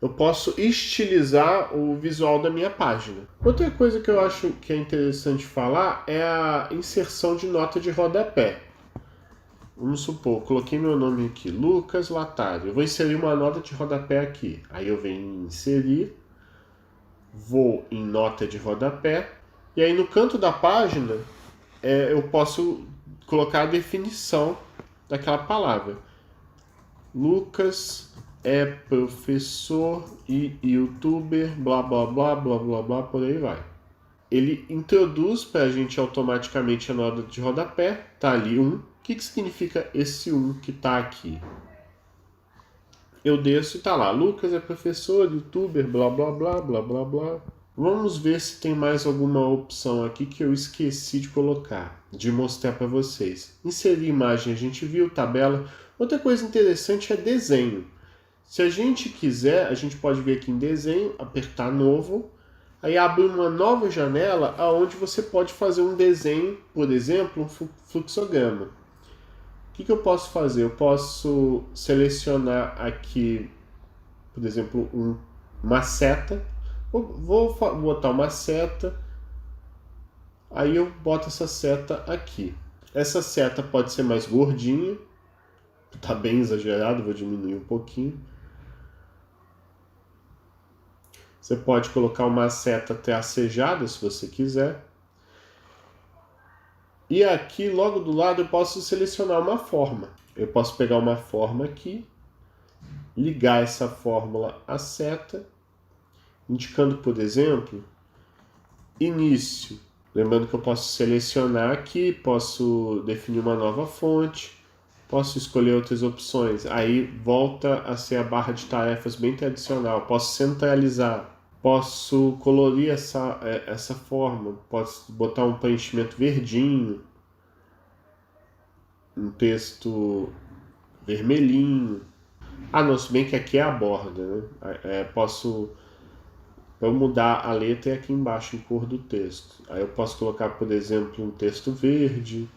Eu posso estilizar o visual da minha página. Outra coisa que eu acho que é interessante falar é a inserção de nota de rodapé. Vamos supor, coloquei meu nome aqui, Lucas Latari. Eu vou inserir uma nota de rodapé aqui. Aí eu venho em inserir, vou em nota de rodapé. E aí no canto da página eu posso colocar a definição daquela palavra. Lucas é professor e youtuber, blá blá blá blá blá blá, por aí vai. Ele introduz para a gente automaticamente a nota de rodapé, tá ali 1. O que significa esse 1 que tá aqui? Eu desço e tá lá, Lucas é professor, youtuber, blá blá blá blá blá blá. Vamos ver se tem mais alguma opção aqui que eu esqueci de colocar, de mostrar para vocês. Inserir imagem, a gente viu, tabela. Outra coisa interessante é desenho. Se a gente quiser, a gente pode vir aqui em desenho, apertar novo, aí abre uma nova janela onde você pode fazer um desenho, por exemplo, um fluxograma. O que eu posso fazer? Eu posso selecionar aqui, por exemplo, uma seta. Vou botar uma seta, aí eu boto essa seta aqui. Essa seta pode ser mais gordinha, tá bem exagerado, vou diminuir um pouquinho. Você pode colocar uma seta tracejada se você quiser. E aqui, logo do lado, eu posso selecionar uma forma. Eu posso pegar uma forma aqui, ligar essa fórmula à seta, indicando, por exemplo, início. Lembrando que eu posso selecionar aqui, posso definir uma nova fonte, posso escolher outras opções. Aí volta a ser a barra de tarefas bem tradicional. Posso centralizar. Posso colorir essa forma, posso botar um preenchimento verdinho, um texto vermelhinho. Ah, não, se bem que aqui é a borda, né? Posso mudar a letra aqui embaixo em cor do texto. Aí eu posso colocar, por exemplo, um texto verde.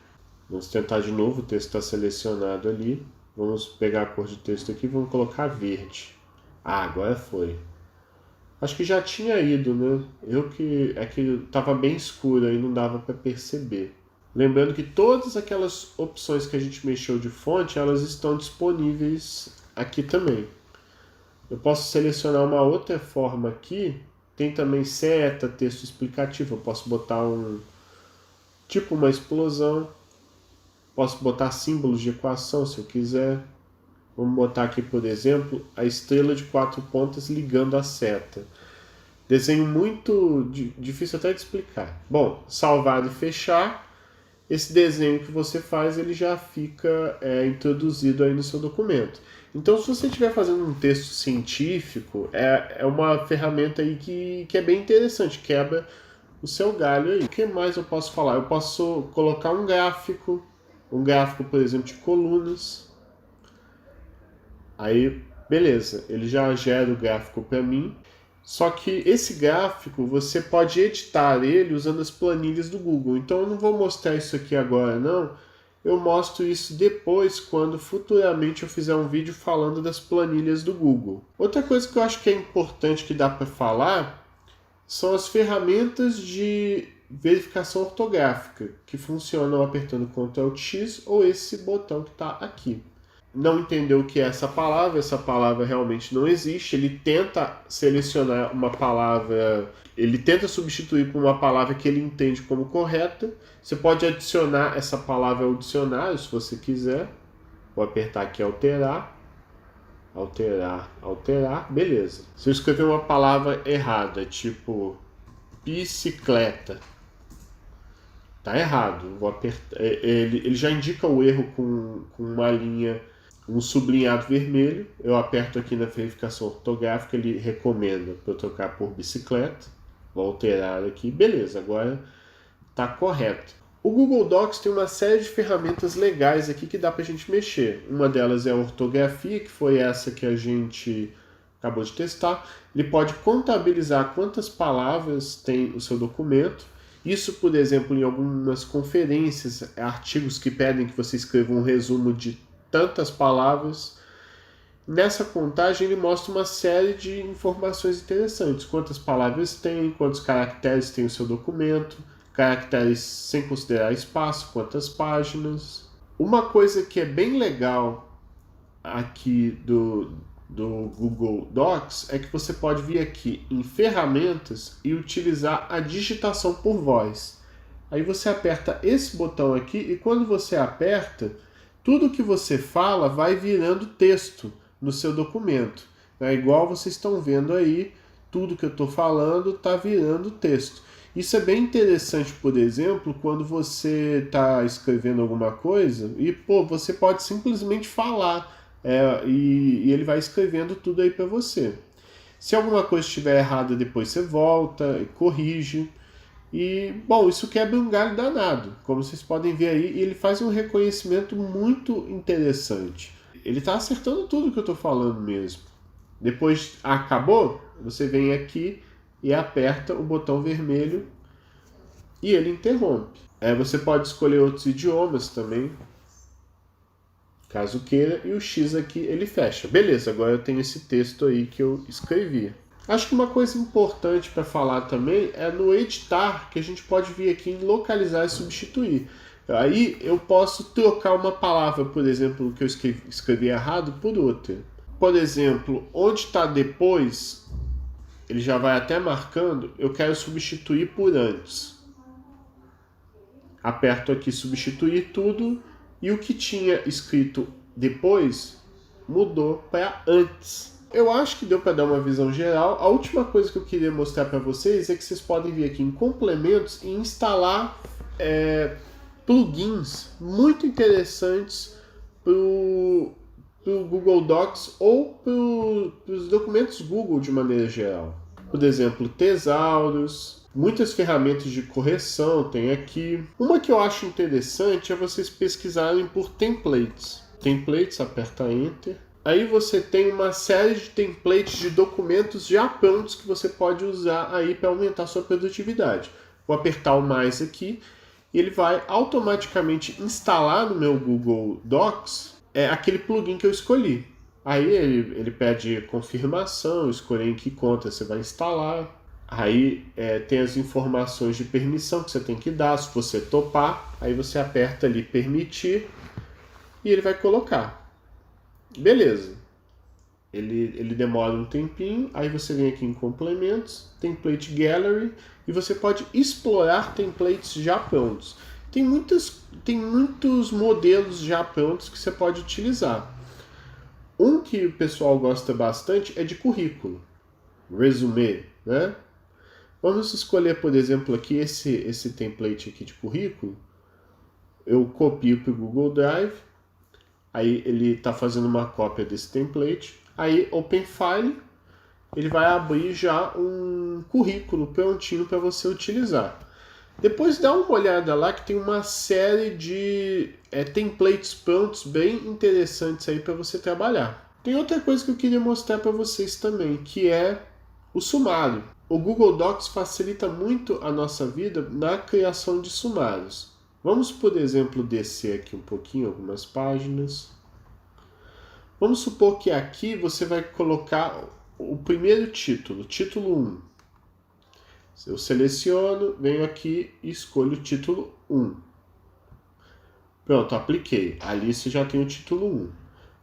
Vamos tentar de novo, o texto está selecionado ali. Vamos pegar a cor de texto aqui e vamos colocar verde. Ah, agora foi. Acho que já tinha ido, né? É que estava bem escuro aí, não dava para perceber. Lembrando que todas aquelas opções que a gente mexeu de fonte, elas estão disponíveis aqui também. Eu posso selecionar uma outra forma aqui, tem também seta, texto explicativo, eu posso botar tipo uma explosão, posso botar símbolos de equação se eu quiser. Vamos botar aqui, por exemplo, a estrela de 4 pontas ligando a seta. Desenho muito difícil até de explicar. Bom, salvar e fechar. Esse desenho que você faz, ele já fica introduzido aí no seu documento. Então, se você estiver fazendo um texto científico, é uma ferramenta aí que é bem interessante, quebra o seu galho aí. O que mais eu posso falar? Eu posso colocar um gráfico, por exemplo, de colunas. Aí, beleza, ele já gera o gráfico para mim. Só que esse gráfico, você pode editar ele usando as planilhas do Google. Então eu não vou mostrar isso aqui agora não. Eu mostro isso depois, quando futuramente eu fizer um vídeo falando das planilhas do Google. Outra coisa que eu acho que é importante que dá para falar são as ferramentas de verificação ortográfica, que funcionam apertando Ctrl X ou esse botão que está aqui. Não entendeu o que é essa palavra realmente não existe, ele tenta selecionar uma palavra, ele tenta substituir por uma palavra que ele entende como correta. Você pode adicionar essa palavra ao dicionário se você quiser. Vou apertar aqui alterar, beleza. Se eu escrever uma palavra errada, tipo bicicleta, tá errado. Vou apertar, ele já indica o erro com uma linha, um sublinhado vermelho. Eu aperto aqui na verificação ortográfica, ele recomenda para eu trocar por bicicleta. Vou alterar aqui, beleza, agora está correto. O Google Docs tem uma série de ferramentas legais aqui que dá para a gente mexer. Uma delas é a ortografia, que foi essa que a gente acabou de testar. Ele pode contabilizar quantas palavras tem o seu documento. Isso, por exemplo, em algumas conferências, artigos que pedem que você escreva um resumo de tantas palavras. Nessa contagem ele mostra uma série de informações interessantes. Quantas palavras tem, quantos caracteres tem o seu documento, caracteres sem considerar espaço, quantas páginas. Uma coisa que é bem legal aqui do Google Docs é que você pode vir aqui em ferramentas e utilizar a digitação por voz. Aí você aperta esse botão aqui e quando você aperta, tudo que você fala vai virando texto no seu documento. É igual vocês estão vendo aí, tudo que eu estou falando está virando texto. Isso é bem interessante, por exemplo, quando você está escrevendo alguma coisa e você pode simplesmente falar e ele vai escrevendo tudo aí para você. Se alguma coisa estiver errada, depois você volta e corrige. E, bom, isso quebra um galho danado. Como vocês podem ver aí, ele faz um reconhecimento muito interessante. Ele está acertando tudo que eu estou falando mesmo. Depois, acabou? Você vem aqui e aperta o botão vermelho e ele interrompe. Você pode escolher outros idiomas também, caso queira, e o X aqui ele fecha. Beleza, agora eu tenho esse texto aí que eu escrevi. Acho que uma coisa importante para falar também é no editar, que a gente pode vir aqui em localizar e substituir. Aí eu posso trocar uma palavra, por exemplo, que eu escrevi errado, por outra. Por exemplo, onde está depois, ele já vai até marcando, eu quero substituir por antes. Aperto aqui substituir tudo e o que tinha escrito depois mudou para antes. Eu acho que deu para dar uma visão geral. A última coisa que eu queria mostrar para vocês é que vocês podem vir aqui em complementos e instalar plugins muito interessantes para o Google Docs ou para os documentos Google de maneira geral. Por exemplo, Thesaurus, muitas ferramentas de correção tem aqui. Uma que eu acho interessante é vocês pesquisarem por templates. Templates, aperta Enter. Aí você tem uma série de templates de documentos já prontos que você pode usar aí para aumentar a sua produtividade. Vou apertar o mais aqui e ele vai automaticamente instalar no meu Google Docs aquele plugin que eu escolhi. Aí ele pede confirmação, escolher em que conta você vai instalar. Aí tem as informações de permissão que você tem que dar. Se você topar, aí você aperta ali permitir e ele vai colocar. Beleza. Ele demora um tempinho, aí você vem aqui em complementos, template gallery, e você pode explorar templates já prontos. Tem muitos modelos já prontos que você pode utilizar. Um que o pessoal gosta bastante é de currículo, resume, né? Vamos escolher, por exemplo, aqui esse template aqui de currículo. Eu copio para o Google Drive, aí ele está fazendo uma cópia desse template. Aí, Open File, ele vai abrir já um currículo prontinho para você utilizar. Depois dá uma olhada lá que tem uma série de templates prontos bem interessantes aí para você trabalhar. Tem outra coisa que eu queria mostrar para vocês também, que é o sumário. O Google Docs facilita muito a nossa vida na criação de sumários. Vamos, por exemplo, descer aqui um pouquinho algumas páginas. Vamos supor que aqui você vai colocar o primeiro título, título 1. Eu seleciono, venho aqui e escolho o título 1. Pronto, apliquei. Ali você já tem o título 1.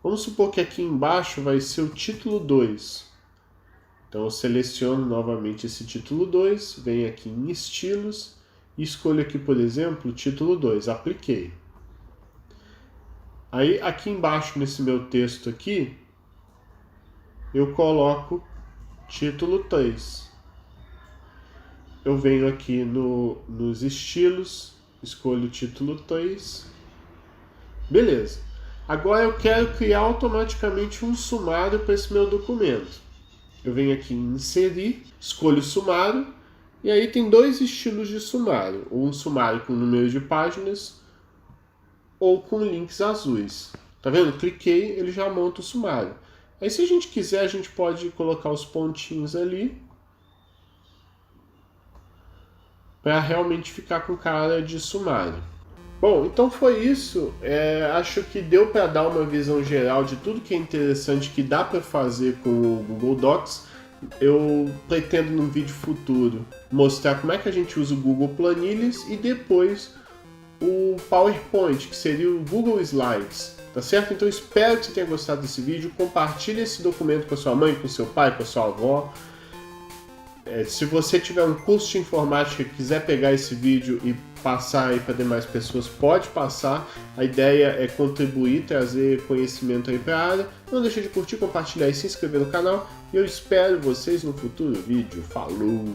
Vamos supor que aqui embaixo vai ser o título 2. Então eu seleciono novamente esse título 2, venho aqui em estilos e escolho aqui, por exemplo, o título 2. Apliquei. Aí, aqui embaixo, nesse meu texto aqui, eu coloco título 3. Eu venho aqui nos estilos, escolho o título 3. Beleza. Agora eu quero criar automaticamente um sumário para esse meu documento. Eu venho aqui em inserir, escolho sumário, e aí tem dois estilos de sumário. Um sumário com número de páginas, ou com links azuis. Tá vendo? Cliquei, ele já monta o sumário. Aí se a gente quiser, a gente pode colocar os pontinhos ali para realmente ficar com cara de sumário. Bom, então foi isso. Acho que deu para dar uma visão geral de tudo que é interessante que dá para fazer com o Google Docs. Eu pretendo num vídeo futuro mostrar como é que a gente usa o Google Planilhas e depois o PowerPoint, que seria o Google Slides, tá certo? Então espero que você tenha gostado desse vídeo, compartilhe esse documento com a sua mãe, com seu pai, com a sua avó. Se você tiver um curso de informática e quiser pegar esse vídeo e passar aí para demais pessoas, pode passar. A ideia é contribuir, trazer conhecimento aí para a área. Não deixe de curtir, compartilhar e se inscrever no canal. E eu espero vocês no futuro vídeo. Falou!